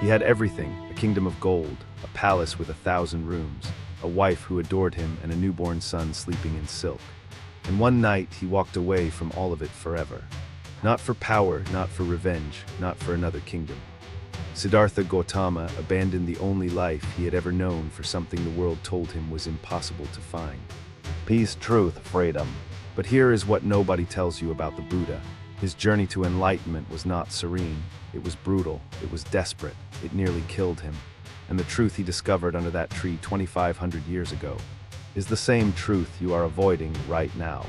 He had everything: a kingdom of gold, a palace with 1,000 rooms, a wife who adored him, and a newborn son sleeping in silk. And one night he walked away from all of it forever. Not for power, not for revenge, not for another kingdom. Siddhartha Gautama abandoned the only life he had ever known for something the world told him was impossible to find. Peace, truth, freedom. But here is what nobody tells you about the Buddha. His journey to enlightenment was not serene. It was brutal. It was desperate. It nearly killed him. And the truth he discovered under that tree 2,500 years ago is the same truth you are avoiding right now.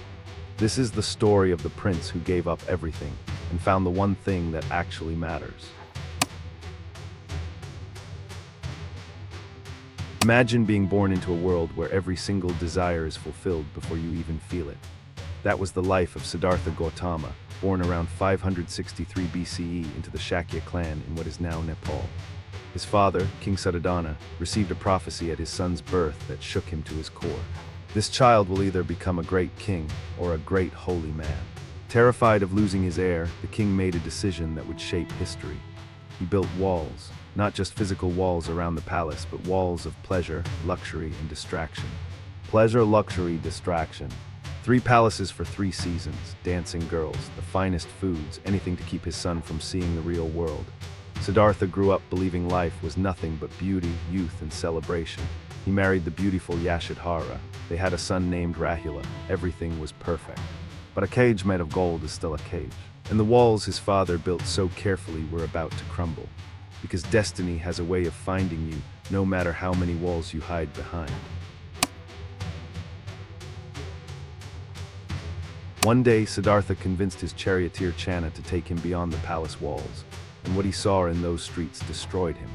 This is the story of the prince who gave up everything and found the one thing that actually matters. Imagine being born into a world where every single desire is fulfilled before you even feel it. That was the life of Siddhartha Gautama, born around 563 BCE into the Shakya clan in what is now Nepal. His father, King Suddhodana, received a prophecy at his son's birth that shook him to his core. This child will either become a great king or a great holy man. Terrified of losing his heir, the king made a decision that would shape history. He built walls, not just physical walls around the palace, but walls of pleasure, luxury, and distraction. Pleasure, luxury, distraction. 3 palaces for 3 seasons, dancing girls, the finest foods, anything to keep his son from seeing the real world. Siddhartha grew up believing life was nothing but beauty, youth, and celebration. He married the beautiful Yashodhara. They had a son named Rahula. Everything was perfect. But a cage made of gold is still a cage. And the walls his father built so carefully were about to crumble. Because destiny has a way of finding you, no matter how many walls you hide behind. One day, Siddhartha convinced his charioteer Channa to take him beyond the palace walls, and what he saw in those streets destroyed him.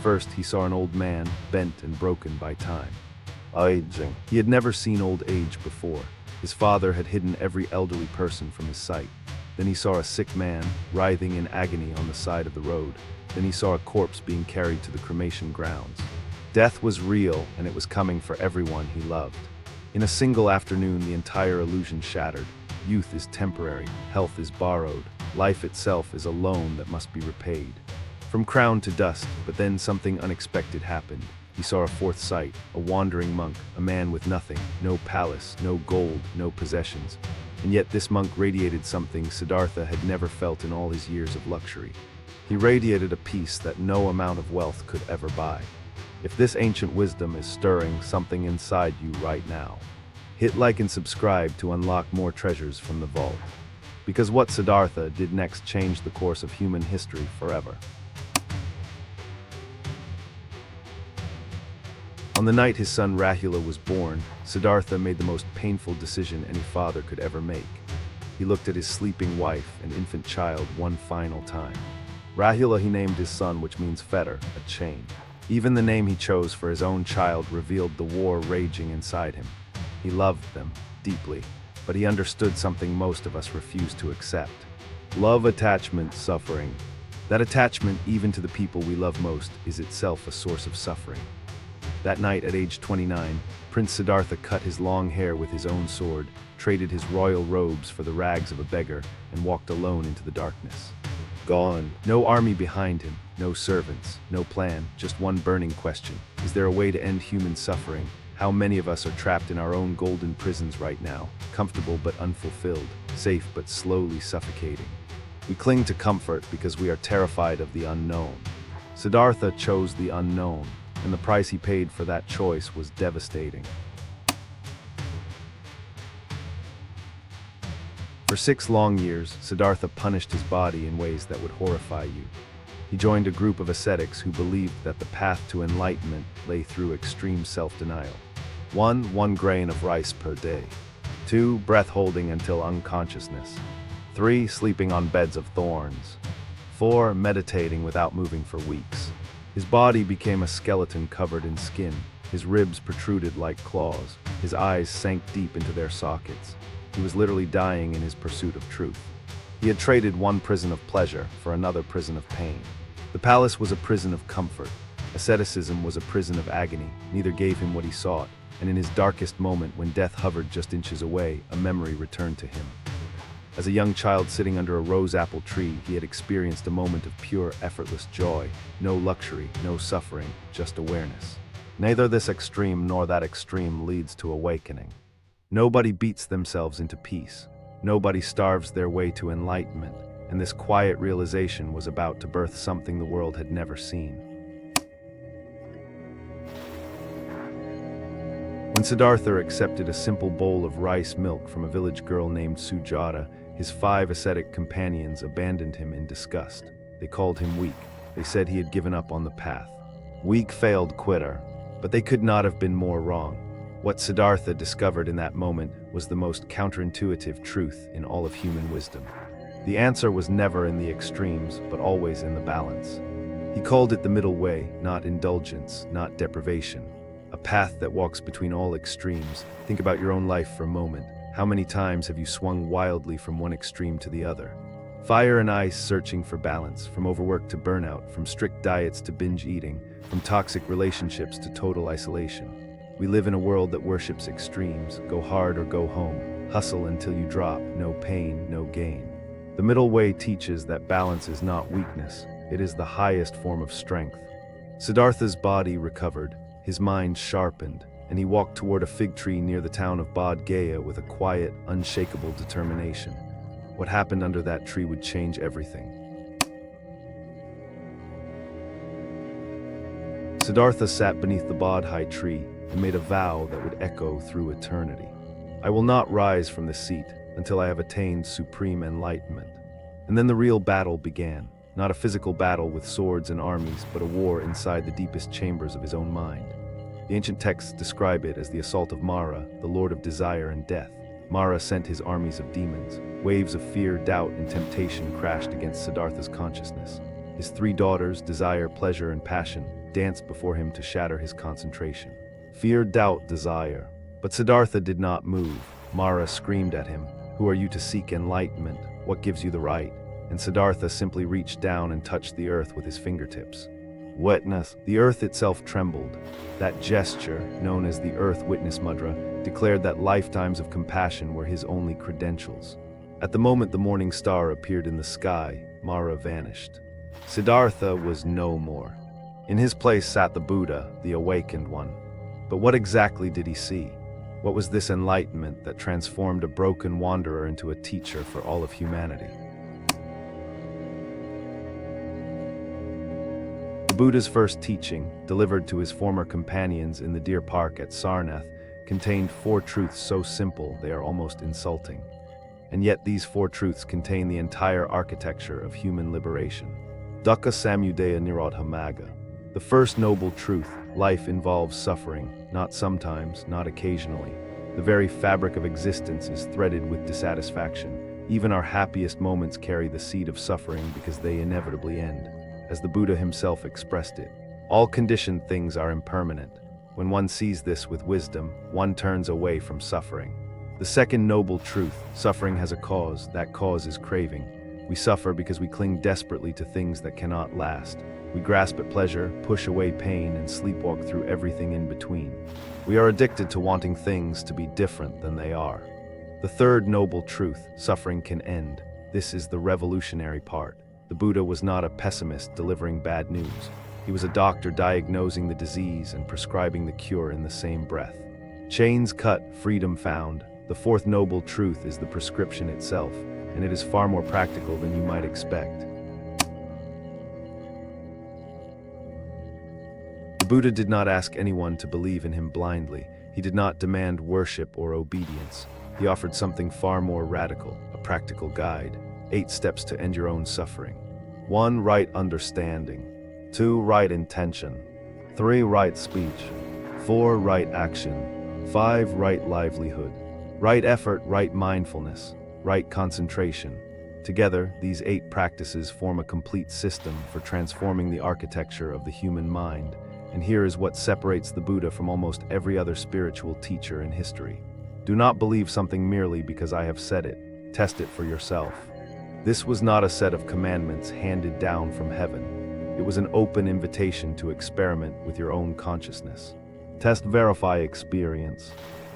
First, he saw an old man, bent and broken by time. Aging. He had never seen old age before. His father had hidden every elderly person from his sight. Then he saw a sick man, writhing in agony on the side of the road. Then he saw a corpse being carried to the cremation grounds. Death was real, and it was coming for everyone he loved. In a single afternoon, the entire illusion shattered. Youth is temporary, health is borrowed, life itself is a loan that must be repaid. From crown to dust, but then something unexpected happened. He saw a fourth sight, a wandering monk, a man with nothing, no palace, no gold, no possessions. And yet this monk radiated something Siddhartha had never felt in all his years of luxury. He radiated a peace that no amount of wealth could ever buy. If this ancient wisdom is stirring something inside you right now, hit like and subscribe to unlock more treasures from the vault. Because what Siddhartha did next changed the course of human history forever. On the night his son Rahula was born, Siddhartha made the most painful decision any father could ever make. He looked at his sleeping wife and infant child one final time. Rahula he named his son, which means fetter, a chain. Even the name he chose for his own child revealed the war raging inside him. He loved them deeply, but he understood something most of us refuse to accept. Love, attachment, suffering. That attachment, even to the people we love most, is itself a source of suffering. That night at age 29, Prince Siddhartha cut his long hair with his own sword, traded his royal robes for the rags of a beggar, and walked alone into the darkness. Gone. No army behind him, no servants, no plan, just one burning question. Is there a way to end human suffering? How many of us are trapped in our own golden prisons right now, comfortable but unfulfilled, safe but slowly suffocating? We cling to comfort because we are terrified of the unknown. Siddhartha chose the unknown, and the price he paid for that choice was devastating. For 6 long years, Siddhartha punished his body in ways that would horrify you. He joined a group of ascetics who believed that the path to enlightenment lay through extreme self-denial. 1 grain of rice per day. 2 breath holding until unconsciousness. 3 sleeping on beds of thorns. 4 meditating without moving for weeks. His body became a skeleton covered in skin. His ribs protruded like claws. His eyes sank deep into their sockets. He was literally dying in his pursuit of truth. He had traded one prison of pleasure for another prison of pain. The palace was a prison of comfort. Asceticism was a prison of agony. Neither gave him what he sought, and in his darkest moment, when death hovered just inches away, a memory returned to him. As a young child sitting under a rose apple tree, he had experienced a moment of pure, effortless joy. No luxury, no suffering, just awareness. Neither this extreme nor that extreme leads to awakening. Nobody beats themselves into peace. Nobody starves their way to enlightenment, and this quiet realization was about to birth something the world had never seen. When Siddhartha accepted a simple bowl of rice milk from a village girl named Sujata, his 5 ascetic companions abandoned him in disgust. They called him weak. They said he had given up on the path. Weak, failed quitter. But they could not have been more wrong. What Siddhartha discovered in that moment was the most counterintuitive truth in all of human wisdom. The answer was never in the extremes, but always in the balance. He called it the middle way, not indulgence, not deprivation. A path that walks between all extremes. Think about your own life for a moment. How many times have you swung wildly from one extreme to the other? Fire and ice, searching for balance, from overwork to burnout, from strict diets to binge eating, from toxic relationships to total isolation. We live in a world that worships extremes. Go hard or go home. Hustle until you drop. No pain, no gain. The middle way teaches that balance is not weakness. It is the highest form of strength. Siddhartha's body recovered, his mind sharpened, and he walked toward a fig tree near the town of Bodh Gaya with a quiet, unshakable determination. What happened under that tree would change everything. Siddhartha sat beneath the Bodhi tree and made a vow that would echo through eternity. I will not rise from this seat until I have attained supreme enlightenment. And then the real battle began. Not a physical battle with swords and armies, but a war inside the deepest chambers of his own mind. The ancient texts describe it as the assault of Mara, the lord of desire and death. Mara sent his armies of demons. Waves of fear, doubt, and temptation crashed against Siddhartha's consciousness. His 3 daughters, desire, pleasure, and passion, danced before him to shatter his concentration. Fear, doubt, desire. But Siddhartha did not move. Mara screamed at him, "Who are you to seek enlightenment? What gives you the right?" And Siddhartha simply reached down and touched the earth with his fingertips. Wetness. The earth itself trembled. That gesture, known as the Earth Witness Mudra, declared that lifetimes of compassion were his only credentials. At the moment the morning star appeared in the sky, Mara vanished. Siddhartha was no more. In his place sat the Buddha, the awakened one. But what exactly did he see? What was this enlightenment that transformed a broken wanderer into a teacher for all of humanity? The Buddha's first teaching, delivered to his former companions in the deer park at Sarnath, contained 4 truths so simple they are almost insulting. And yet these 4 truths contain the entire architecture of human liberation. Dukkha Samudaya Nirodha Magga. The first noble truth, life involves suffering, not sometimes, not occasionally. The very fabric of existence is threaded with dissatisfaction. Even our happiest moments carry the seed of suffering because they inevitably end. As the Buddha himself expressed it, all conditioned things are impermanent. When one sees this with wisdom, one turns away from suffering. The second noble truth, suffering has a cause, that cause is craving. We suffer because we cling desperately to things that cannot last. We grasp at pleasure, push away pain, and sleepwalk through everything in between. We are addicted to wanting things to be different than they are. The third noble truth, suffering can end. This is the revolutionary part. The Buddha was not a pessimist delivering bad news. He was a doctor diagnosing the disease and prescribing the cure in the same breath. Chains cut, freedom found. The fourth noble truth is the prescription itself, and it is far more practical than you might expect. The Buddha did not ask anyone to believe in him blindly. He did not demand worship or obedience. He offered something far more radical, a practical guide. 8 steps to end your own suffering. 1. Right understanding. 2. Right intention. 3. Right speech. 4. Right action. 5. Right livelihood. Right effort, right mindfulness, right concentration. Together, these 8 practices form a complete system for transforming the architecture of the human mind. And here is what separates the Buddha from almost every other spiritual teacher in history. Do not believe something merely because I have said it. Test it for yourself. This was not a set of commandments handed down from heaven. It was an open invitation to experiment with your own consciousness. Test, verify, experience.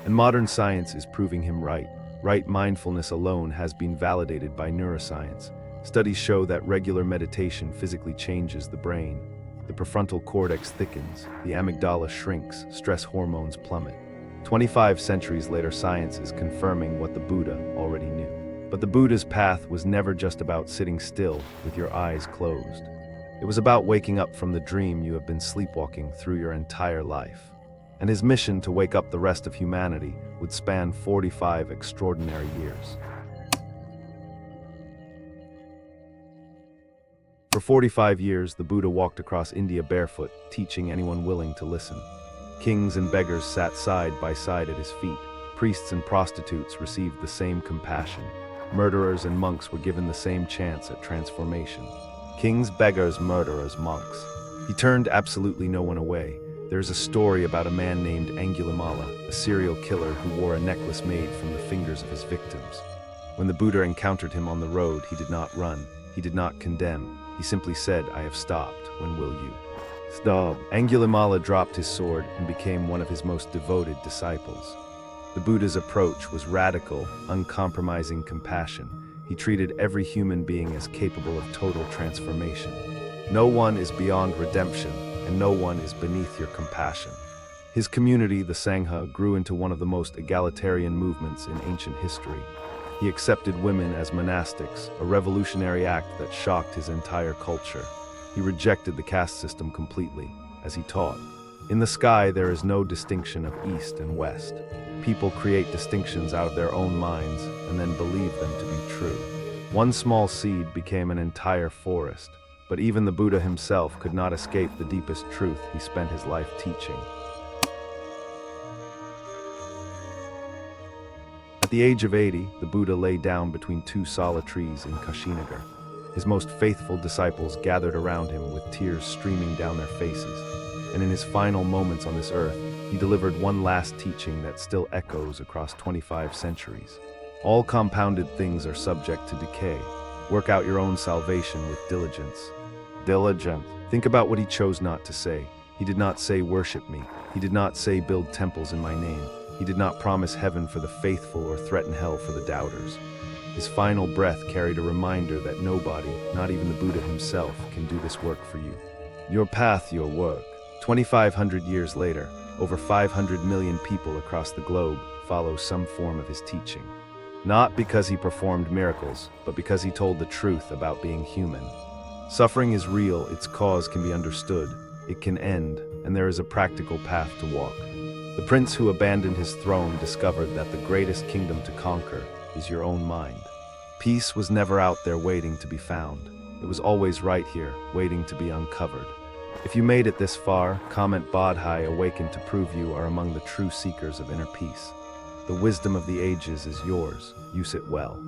And modern science is proving him right. Right mindfulness alone has been validated by neuroscience. Studies show that regular meditation physically changes the brain. The prefrontal cortex thickens, the amygdala shrinks, stress hormones plummet. 25 centuries later, science is confirming what the Buddha already knew. But the Buddha's path was never just about sitting still with your eyes closed. It was about waking up from the dream you have been sleepwalking through your entire life. And his mission to wake up the rest of humanity would span 45 extraordinary years. For 45 years, the Buddha walked across India barefoot, teaching anyone willing to listen. Kings and beggars sat side by side at his feet. Priests and prostitutes received the same compassion. Murderers and monks were given the same chance at transformation. Kings, beggars, murderers, monks. He turned absolutely no one away. There's a story about a man named Angulimala, a serial killer who wore a necklace made from the fingers of his victims. When the Buddha encountered him on the road, he did not run. He did not condemn. He simply said, "I have stopped. When will you?" Stop. Angulimala dropped his sword and became one of his most devoted disciples. The Buddha's approach was radical, uncompromising compassion. He treated every human being as capable of total transformation. No one is beyond redemption, and no one is beneath your compassion. His community, the Sangha, grew into one of the most egalitarian movements in ancient history. He accepted women as monastics, a revolutionary act that shocked his entire culture. He rejected the caste system completely, as he taught. In the sky, there is no distinction of east and west. People create distinctions out of their own minds and then believe them to be true. One small seed became an entire forest, but even the Buddha himself could not escape the deepest truth he spent his life teaching. At the age of 80, the Buddha lay down between two sala trees in Kushinagar. His most faithful disciples gathered around him with tears streaming down their faces. And in his final moments on this earth, he delivered one last teaching that still echoes across 25 centuries. All compounded things are subject to decay. Work out your own salvation with diligence. Diligence. Think about what he chose not to say. He did not say, "Worship me." He did not say, "Build temples in my name." He did not promise heaven for the faithful or threaten hell for the doubters. His final breath carried a reminder that nobody, not even the Buddha himself, can do this work for you. Your path, your work. 2,500 years later, over 500 million people across the globe follow some form of his teaching. Not because he performed miracles, but because he told the truth about being human. Suffering is real, its cause can be understood, it can end, and there is a practical path to walk. The prince who abandoned his throne discovered that the greatest kingdom to conquer is your own mind. Peace was never out there waiting to be found. It was always right here, waiting to be uncovered. If you made it this far, comment Bodhi awakened to prove you are among the true seekers of inner peace. The wisdom of the ages is yours. Use it well.